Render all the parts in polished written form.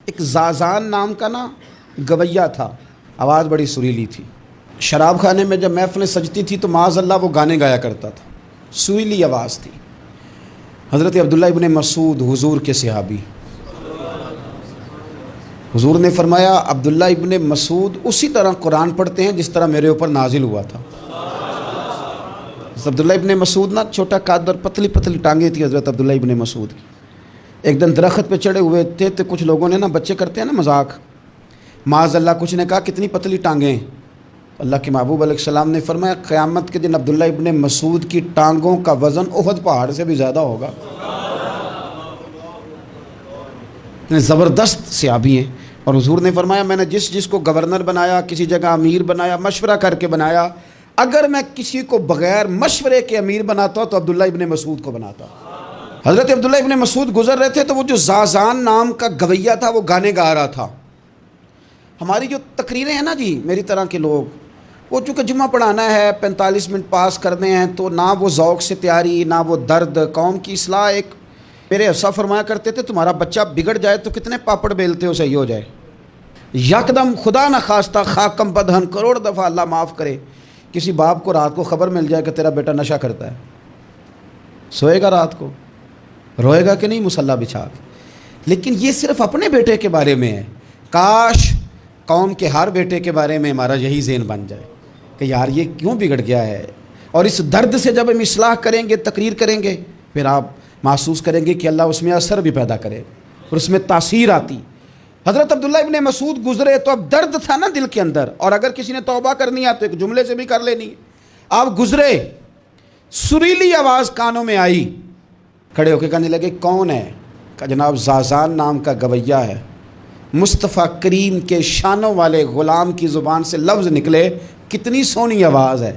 ایک زازان نام کا نا گویا تھا، آواز بڑی سریلی تھی۔ شراب خانے میں جب محفلیں سجتی تھی تو معاذ اللہ وہ گانے گایا کرتا تھا، سریلی آواز تھی۔ حضرت عبداللہ ابن مسعود حضور کے صحابی، حضور نے فرمایا عبداللہ ابن مسعود اسی طرح قرآن پڑھتے ہیں جس طرح میرے اوپر نازل ہوا تھا۔ عبداللہ ابن مسعود نا چھوٹا قد اور پتلی پتلی ٹانگیں تھی حضرت عبداللہ ابن مسعود کی۔ ایک دن درخت پہ چڑھے ہوئے تھے تو کچھ لوگوں نے نا، بچے کرتے ہیں نا مذاق، معاذ اللہ کچھ نے کہا کتنی پتلی ٹانگیں ہیں۔ اللہ کے محبوب علیہ السلام نے فرمایا قیامت کے دن عبداللہ ابن مسعود کی ٹانگوں کا وزن احد پہاڑ سے بھی زیادہ ہوگا۔ زبردست صحابی ہیں، اور حضور نے فرمایا میں نے جس کو گورنر بنایا، کسی جگہ امیر بنایا، مشورہ کر کے بنایا، اگر میں کسی کو بغیر مشورے کے امیر بناتا تو عبداللہ ابن مسعود کو بناتا۔ حضرت عبداللہ ابن مسعود گزر رہے تھے تو وہ جو زازان نام کا گویا تھا وہ گانے گا رہا تھا۔ ہماری جو تقریریں ہیں نا جی، میری طرح کے لوگ، وہ چونکہ جمعہ پڑھانا ہے، 45 منٹ پاس کرنے ہیں، تو نہ وہ ذوق سے تیاری، نہ وہ درد، قوم کی اصلاح۔ ایک میرے حصہ فرمایا کرتے تھے تمہارا بچہ بگڑ جائے تو کتنے پاپڑ بیلتے ہو صحیح ہو جائے، یکدم خدا نہ خواستہ خاکم بدہن کروڑ دفعہ اللہ معاف کرے کسی باپ کو رات کو خبر مل جائے کہ تیرا بیٹا نشہ کرتا ہے، سوئے گا رات کو، روئے گا کہ نہیں مصلی بچھا کے؟ لیکن یہ صرف اپنے بیٹے کے بارے میں ہے، کاش قوم کے ہر بیٹے کے بارے میں ہمارا یہی ذہن بن جائے کہ یار یہ کیوں بگڑ گیا ہے۔ اور اس درد سے جب ہم اصلاح کریں گے، تقریر کریں گے، پھر آپ محسوس کریں گے کہ اللہ اس میں اثر بھی پیدا کرے اور اس میں تاثیر آتی۔ حضرت عبداللہ ابن مسعود گزرے تو اب درد تھا نا دل کے اندر، اور اگر کسی نے توبہ کرنی ہے تو ایک جملے سے بھی کر لینی ہے۔ آپ گزرے، سریلی آواز کانوں میں آئی، کھڑے ہو کے کہنے لگے کون ہے؟ کہ جناب زازان نام کا گویا ہے، مصطفیٰ کریم کے شانوں والے غلام کی زبان سے لفظ نکلے، کتنی سونی آواز ہے،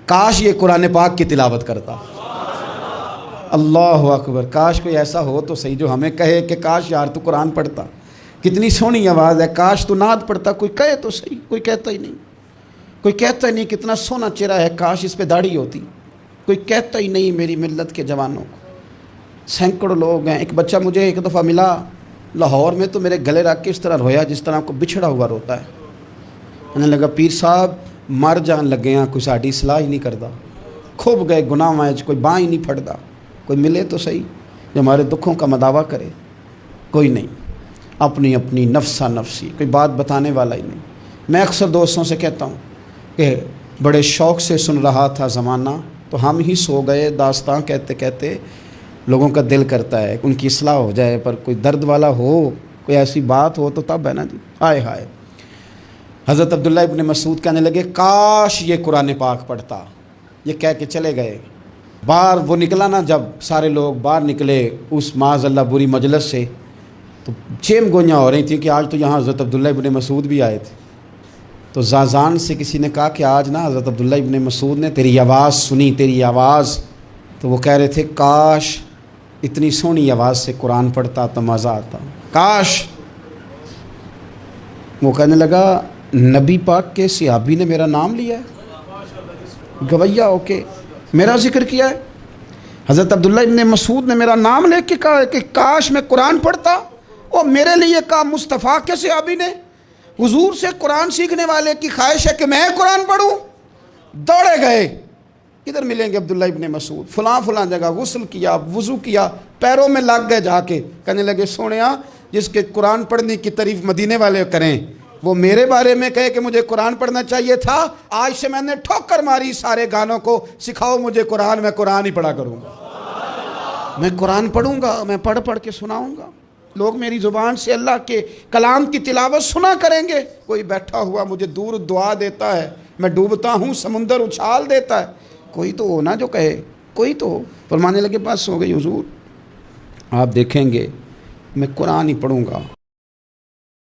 کاش یہ قرآن پاک کی تلاوت کرتا۔ اللہ اکبر، کاش کوئی ایسا ہو تو صحیح جو ہمیں کہے کہ کاش یار تو قرآن پڑھتا، کتنی سونی آواز ہے، کاش تو نعت پڑھتا۔ کوئی کہے تو صحیح، کوئی کہتا ہی نہیں، کوئی کہتا ہی نہیں کتنا سونا چہرہ ہے، کاش اس پہ داڑھی ہوتی، کوئی کہتا ہی نہیں میری ملت کے جوانوں کو۔ سینکڑوں لوگ ہیں۔ ایک بچہ مجھے ایک دفعہ ملا لاہور میں، تو میرے گلے رکھ کے اس طرح رویا جس طرح کو بچھڑا ہوا روتا ہے۔ میں نے لگا پیر صاحب مر جان لگے ہیں، کوئی ساڈی اصلاح ہی نہیں کرتا، کھوب گئے گناہ وچ، کوئی باں ہی نہیں پھڑتا، کوئی ملے تو صحیح جو ہمارے دکھوں کا مداوع کرے، کوئی نہیں، اپنی اپنی نفسا نفسی، کوئی بات بتانے والا ہی نہیں۔ میں اکثر دوستوں سے کہتا ہوں کہ بڑے شوق سے سن رہا تھا زمانہ تو ہم ہی سو گئے، داستان کہتے کہتے لوگوں کا دل کرتا ہے ان کی اصلاح ہو جائے، پر کوئی درد والا ہو، کوئی ایسی بات ہو تو تب ہے نا جی۔ ہائے ہائے، حضرت عبداللہ ابن مسعود کہنے لگے کاش یہ قرآن پاک پڑھتا، یہ کہہ کے چلے گئے۔ باہر وہ نکلا نا، جب سارے لوگ باہر نکلے اس معاذ اللہ بری مجلس سے، تو چیم گوئیاں ہو رہی تھیں کہ آج تو یہاں حضرت عبداللہ ابن مسعود بھی آئے تھے۔ تو زازان سے کسی نے کہا کہ آج نا حضرت عبداللہ ابن مسعود نے تیری آواز سنی، تیری آواز، تو وہ کہہ رہے تھے کاش اتنی سونی آواز سے قرآن پڑھتا تو مزہ آتا، کاش۔ وہ کہنے لگا نبی پاک کے صحابی نے میرا نام لیا ہے، گویا ہو کے میرا ذکر کیا ہے، حضرت عبداللہ ابن مسعود نے میرا نام لے کے کہا کہ کاش میں قرآن پڑھتا، اور میرے لیے کہا مصطفیٰ کے صحابی نے، حضور سے قرآن سیکھنے والے کی خواہش ہے کہ میں قرآن پڑھوں۔ دوڑے گئے، کدھر ملیں گے عبداللہ ابن مسعود؟ فلاں جگہ غسل کیا، وضو کیا، پیروں میں لگ گئے جا کے، کہنے لگے سونیا جس کے قرآن پڑھنے کی تعریف مدینے والے کریں وہ میرے بارے میں کہے کہ مجھے قرآن پڑھنا چاہیے تھا، آج سے میں نے ٹھوکر ماری سارے گانوں کو، سکھاؤ مجھے قرآن، میں قرآن ہی پڑھا کروں گا، میں قرآن پڑھوں گا، میں پڑھ کے سناؤں گا، لوگ میری زبان سے اللہ کے کلام کی تلاوت سنا کریں گے۔ کوئی بیٹھا ہوا مجھے دور دعا دیتا ہے، میں ڈوبتا ہوں سمندر اچھال دیتا ہے، کوئی تو ہو نا جو کہے، کوئی تو ہو۔ فرمانے لگے بس ہو گئی حضور، آپ دیکھیں گے میں قرآن ہی پڑھوں گا۔